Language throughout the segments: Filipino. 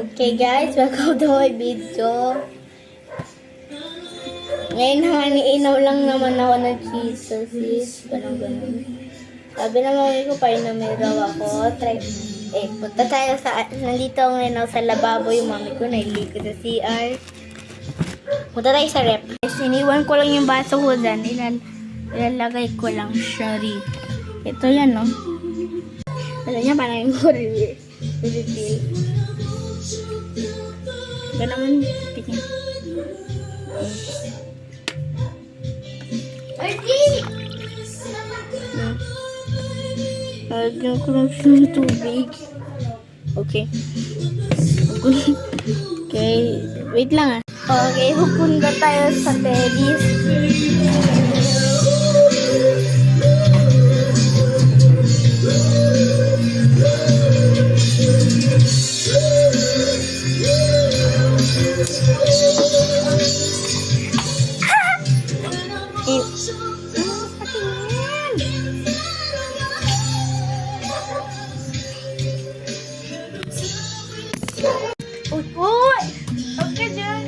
Okay guys, welcome to my video. Ngayon naman, inaw lang naman ako ng cheese sis. Ganun. Sabi na mami ko, painumin raw ako. Punta tayo nandito ngayon ako sa lababo. Yung mami ko, nailigo sa CR. Punta tayo sa rep. Iniwan ko lang yung baso ko dyan. Ilalagay ko lang siya rito. Ito yan, no? Alam niya, parang yung refill. Ganun naman yung kapit niya. Lagyan ko lang siya ng tubig. Okay. Okay. Wait lang ah. Okay, pupunta tayo sa Teddy's. Uy! Okay dyan.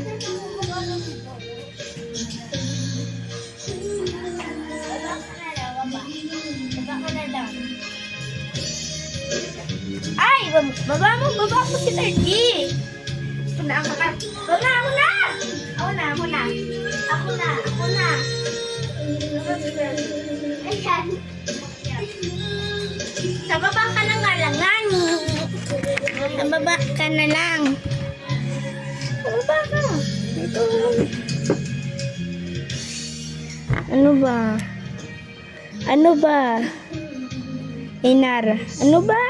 Ay! Baba mo si Turkey. Ako na. Ayan. Nababa ka na nga lang, Nani. Nababa ka na lang. Nababa ka. Ito. Ano ba? Inar. Ano ba?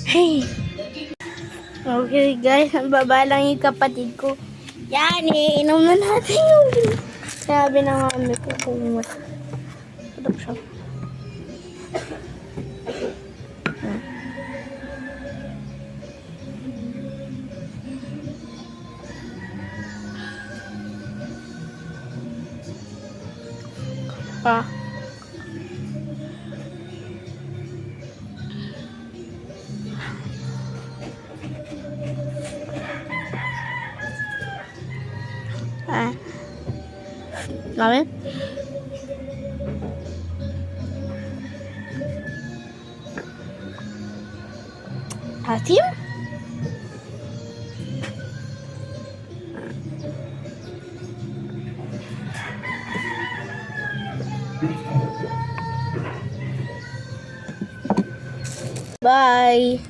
Hey. Okay guys, nababa lang yung kapatid ko. Yan, inom na natin yung sabi ng mami ko kung matulog siya. Ah. Mami? Asim? Bye.